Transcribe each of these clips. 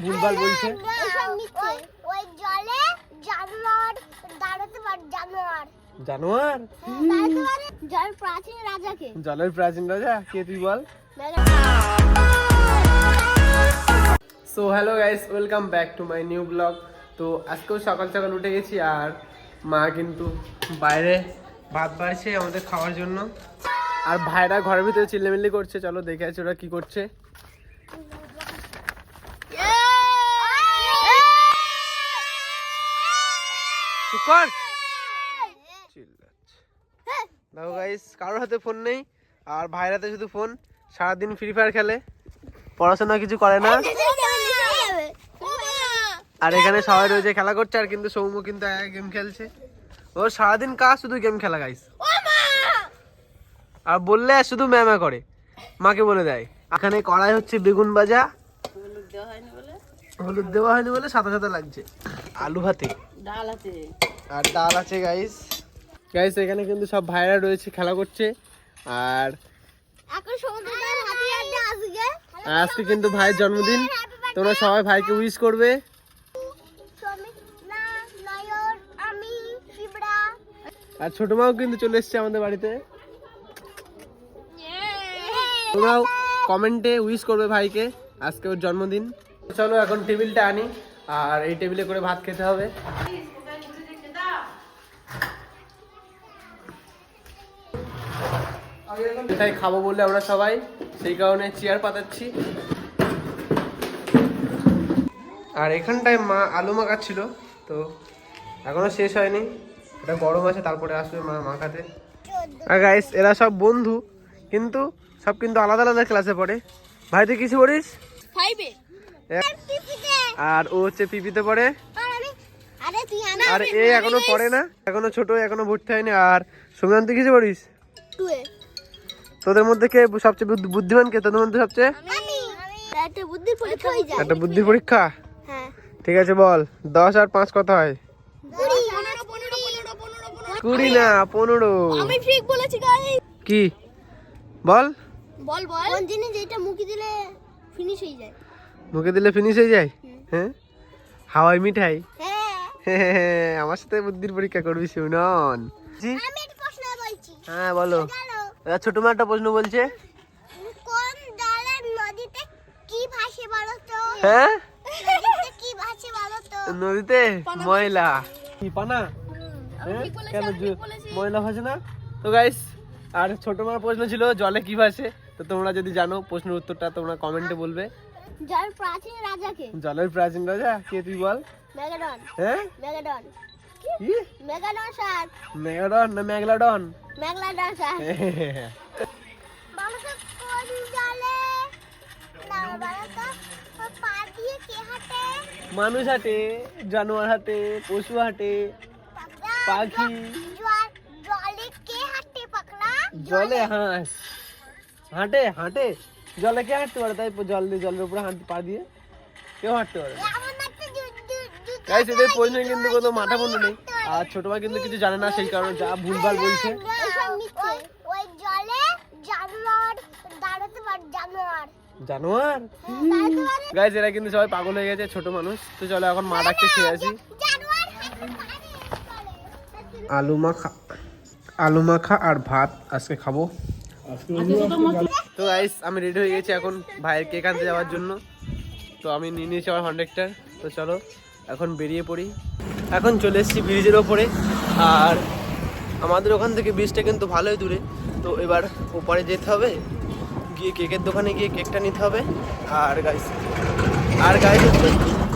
ভুলভাল বলছে। ওই জলে জানোয়ার দাঁড়াতে পারে। জানোয়ার জানোয়ার জলের প্রাচীন রাজাকে। জলের প্রাচীন রাজা কে তুই বল? So hello guys, welcome back to my new blog. তো আজকেও সকাল সকাল উঠে গেছি আর মা কিন্তু বাইরে ভাত বাড়ছে আমাদের খাওয়ার জন্য। আর ভাইরা ঘরের ভিতরে চিল্লামিল্লি করছে, চলো দেখে আছি ওরা কি করছে। দেখো গাইস, কারোর হাতে ফোন নেই আর ভাইয়ের হাতে শুধু ফোন। সারাদিন ফ্রি ফায়ার খেলে, পড়াশোনা কিছু করে না। আর এখানে সবাই রয়েছে খেলা করছে, আর কিন্তু সৌম্য কিন্তু গেম খেলছে। ওর সারাদিন কাজ শুধু গেম খেলা গাইস। আর বললে শুধু ম্যামা করে, মাকে বলে দেয়। এখানে কড়াই হচ্ছে বেগুন ভাজা, হলুদ দেওয়া হয়নি বলে সাদা সাদা লাগছে। আলু ভাতে, ডাল আছে আর ডাল আছে গাইস। গাইস এখানে কিন্তু সব ভাইরা রয়েছে খেলা করছে। আর আজকে কিন্তু ভাইয়ের জন্মদিন, তোমরা সবাই ভাইকে উইশ করবে। আর ছোট মাও কিন্তু চলে এসছে আমাদের বাড়িতে। তোমরাও কমেন্টে উইশ করবে ভাইকে, আজকে ওর জন্মদিন। চলো এখন টেবিলটা আনি, আর এই টেবিলে করে ভাত খেতে হবে। এটাই খাবো বলে আমরা সবাই, সেই কারণে চেয়ার পাতাচ্ছি। আর এখানটায় মা আলু মাখাচ্ছিল, তো এখনো শেষ হয়নি, এটা গরম আছে, তারপরে আসবে মা মাখাতে। আর গাইস এরা সব বন্ধু, কিন্তু সব কিন্তু আলাদা আলাদা ক্লাসে পড়ে। ভাই তুই কিছু পড়িস? আর ও হচ্ছে পিপিতে পড়ে, আর এ এখনো পড়ে না, এখনো ছোট, এখনো ভর্তি হয়নি। আর সুমন তুই কিছু পড়িস? তোদের মধ্যে কে সবচেয়ে বুদ্ধিমান? কে তোদের মধ্যে সবচেয়ে? একটা বুদ্ধি পরীক্ষা। ঠিক আছে বল, 10 আর 5 কত হয়? 20 না 15। আমি ঠিক বলেছি গাইস। কি বল? বল বল। কোন জিনিস যেটা মুখে দিলে ফিনিশ হয়ে যায়? মুখে দিলে ফিনিশ হয়ে যায়? হ্যাঁ, হাওয়াই মিঠাই। হ্যাঁ, আমার সাথে বুদ্ধির পরীক্ষা করবি শুনন। আমি একটা প্রশ্ন বলছি। হ্যাঁ বলো। ছোট মা একটা প্রশ্ন বলছে, কোন জলের নদীতে কি ভাসে বলো তো? হ্যাঁ নদীতে কি ভাসে বলো তো? নদীতে ময়লা। কি পানা? কেন ময়লা ভাসে না তো গাইস। আর ছোট মার প্রশ্ন ছিল জলে কি ভাসে, তো তোমরা যদি জানো প্রশ্নের উত্তরটা তোমরা কমেন্টে বলবে। জলের প্রাচীন রাজাকে। জলের প্রাচীন রাজা কে তুই বল? মেগাডন। হ্যাঁ মেগাডন। কি? মেগাডন স্যার। মেগাডন না মেগলাডন? মেগাডন স্যার। মানুষ কোন জলে না বলো তো? পা দিয়ে কে হাঁটে? মানুষ হাঁটে, জানোয়ার হাঁটে, পশু হাঁটে, পাখি। জলে কে হাঁটে পাকড়া? জলে হাঁস হাঁটে। হাঁটে জলে কে হাঁটতে পারে? তাই জল দিয়ে, জলের উপরে হাঁটতে, পা দিয়ে কেউ হাঁটতে পারে? গাইস এদের প্রশ্নে কিন্তু কোনো মাথা বন্ধ নেই। আর ছোট ভাই কিন্তু কিছু জানে না, সেই কারণে যা ভুলভাল বলছে। ওই জলে জানোয়ার দাঁড়াতে পারে। জানোয়ার জানোয়ার গাইস এরা কিন্তু সবাই পাগল হয়ে গেছে, ছোট মানুষ। তো চলো এখন মা ডাকতে খেয়ে আসি। আলু মাখা আর ভাত আজকে খাবো। তো গাইস আমি রেডি হয়ে গেছি এখন ভাইয়ের কেক আনতে যাওয়ার জন্য। তো আমি নিয়ে নিয়েছি আমার হন্ডেক্টার। তো চলো এখন বেরিয়ে পড়ি। এখন চলে এসেছি ব্রিজের ওপরে, আর আমাদের ওখান থেকে ব্রিজটা কিন্তু ভালোই দূরে। তো এবার ওপারে যেতে হবে, গিয়ে কেকের দোকানে গিয়ে কেকটা নিতে হবে। আর গাইস হচ্ছে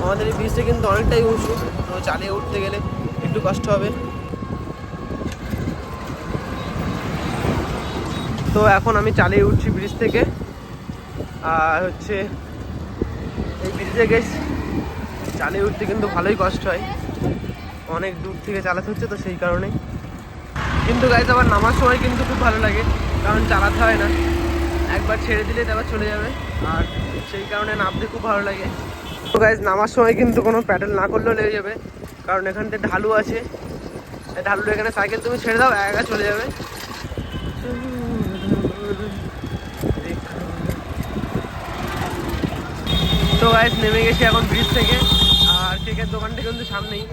আমাদের এই ব্রিজটা কিন্তু অনেকটাই উঁচু, তো চালিয়ে উঠতে গেলে একটু কষ্ট হবে। তো এখন আমি চালিয়ে উঠছি ব্রিজ থেকে। আর হচ্ছে এই ব্রিজে গেছি, চালিয়ে উঠতে কিন্তু ভালোই কষ্ট হয়, অনেক দূর থেকে চালাতে হচ্ছে, তো সেই কারণে। কিন্তু গাইস আবার নামার সময় কিন্তু খুব ভালো লাগে, কারণ চালাতে হয় না, একবার ছেড়ে দিলে তারপর চলে যাবে, আর সেই কারণে নামতে খুব ভালো লাগে। তো গাইস নামার সময় কিন্তু কোনো প্যাডেল না করলেও লেগে যাবে, কারণ এখানতে ঢালু আছে। ঢালু এখানে সাইকেল তুমি ছেড়ে দাও, একা চলে যাবে। তো গাইস নেমে গেছি এখন ব্রিজ থেকে, আর কেকের দোকানটা কিন্তু সামনেই।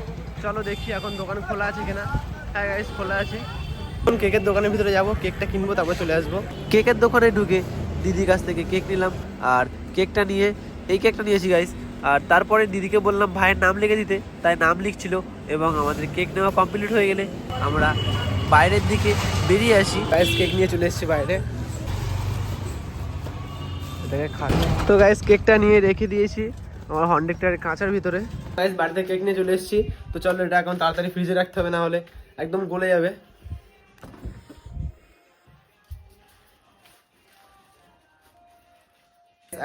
চলো দেখি এখন দোকান খোলা আছে কিনা। হ্যাঁ গাইস খোলা আছে। এখন কেকের দোকানের ভিতরে যাব, কেকটা কিনবো, তারপর চলে আসবো। কেকের দোকানে ঢুকে দিদির কাছ থেকে কেক নিলাম, আর কেকটা নিয়ে এই কেকটা নিয়েছি গাইস। আর তারপরে দিদিকে বললাম ভাইয়ের নাম লিখে দিতে, তাই নাম লিখছিল। এবং আমাদের কেক নেওয়া কমপ্লিট হয়ে গেলে আমরা বাইরের দিকে বেরিয়ে আসি। গাইস কেক নিয়ে চলে এসেছি বাইরে, এটাকে খাবো। তো গাইস কেকটা নিয়ে রেখে দিয়েছি আমার হন্ডেক্টার কাঁচার ভিতরে। গাইস বাড়িতে কেক নিয়ে চলে এসেছি, তো চলো এটা এখন তাড়াতাড়ি ফ্রিজে রাখতে হবে, না হলে একদম গলে যাবে।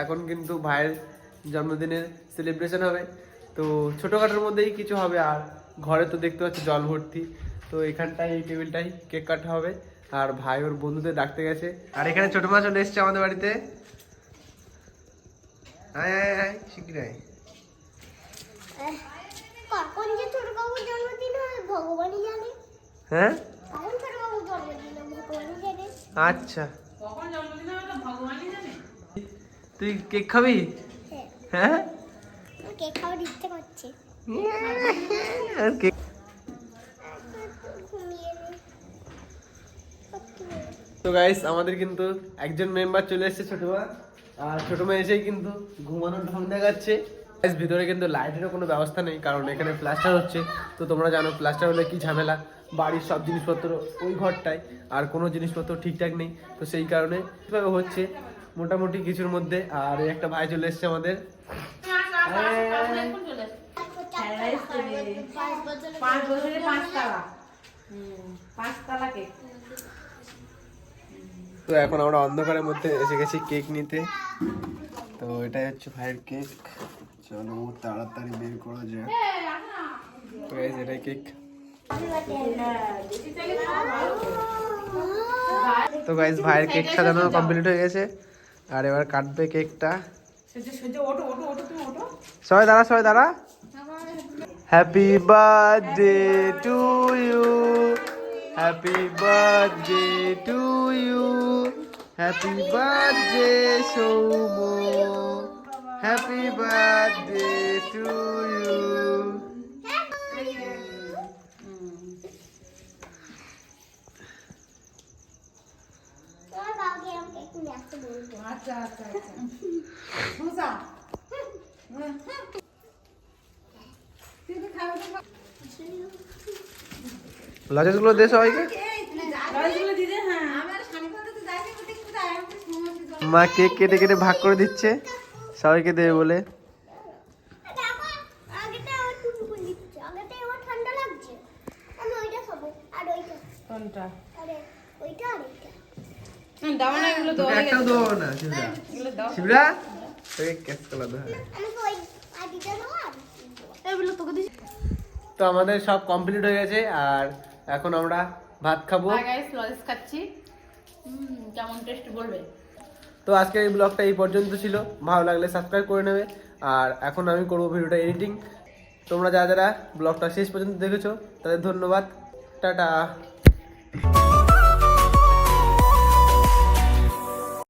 এখন কিন্তু ভাইয়ের জন্মদিনের সেলিব্রেশন হবে, তো ছোটোখাটোর মধ্যেই কিছু হবে। আর ঘরে তো দেখতে পাচ্ছি জল ভর্তি, তো এখানটায় এই টেবিলটাই কেক কাটা হবে। আর ভাই ওর বন্ধুদের ডাকতে গেছে। আর এখানে ছোটো মা চলে এসছে আমাদের বাড়িতে। আয় আয় আয় শিগগির আয়। কখন যে ছোট বাবুর জন্মদিন হয় ভগবানই জানে। হ্যাঁ কখন ছোট বাবুর জন্মদিন ভগবানই জানে। আচ্ছা কখন জন্মদিন হবে ভগবানই জানে। তুই কেক খাবি? হ্যাঁ কেক খাওয়ার ইচ্ছে করছে। আর কেক। তো গাইস আমাদের কিন্তু একজন মেম্বার চলে এসেছে, ছোট মা। আর ছোট মা এসেই কিন্তু ঘুমানোর ঢং দেখাচ্ছে। গাইস ভিতরে কিন্তু লাইটেরও কোনো ব্যবস্থা নেই, কারণ এখানে প্লাস্টার হচ্ছে। তো তোমরা জানো প্লাস্টার হলে কি ঝামেলা, বাড়ির সব জিনিসপত্র ওই ঘরটায়, আর কোনো জিনিসপত্র ঠিকঠাক নেই। তো সেই কারণে কীভাবে হচ্ছে মোটামুটি কিছুর মধ্যে। আর এই একটা ভাই চলে এসছে আমাদের। তো এখন আমরা অন্ধকারের মধ্যে এসে গেছি কেক নিতে। তো এটাই হচ্ছে ভাইয়ের কেক, চলো তাড়াতাড়ি বের করা যায়। তো গাইস এটাই কেক। তো গাইস ভাইয়ের কেক সাজানো কমপ্লিট হয়ে গেছে, আর এবার কাটবে কেকটা। সবাই দাঁড়া, সবাই দাঁড়া। Happy birthday to you, happy birthday to you, happy birthday Soum, happy birthday to you. আচ্ছা আচ্ছা লজেন্স গুলো দে সবাইকে। মা কেক কেটে কেটে ভাগ করে দিচ্ছে সবাইকে দেবে বলে। তো আমাদের সব কমপ্লিট হয়ে গেছে, আর এখন আমরা ভাত খাবো। খাচ্ছি, কেমন টেস্ট বলবে। তো আজকের এই ব্লগটা এই পর্যন্ত ছিল, ভালো লাগলে সাবস্ক্রাইব করে নেবে। আর এখন আমি করবো ভিডিওটা এডিটিং। তোমরা যারা যারা ব্লগটা শেষ পর্যন্ত দেখেছো তাদের ধন্যবাদ। টাটা।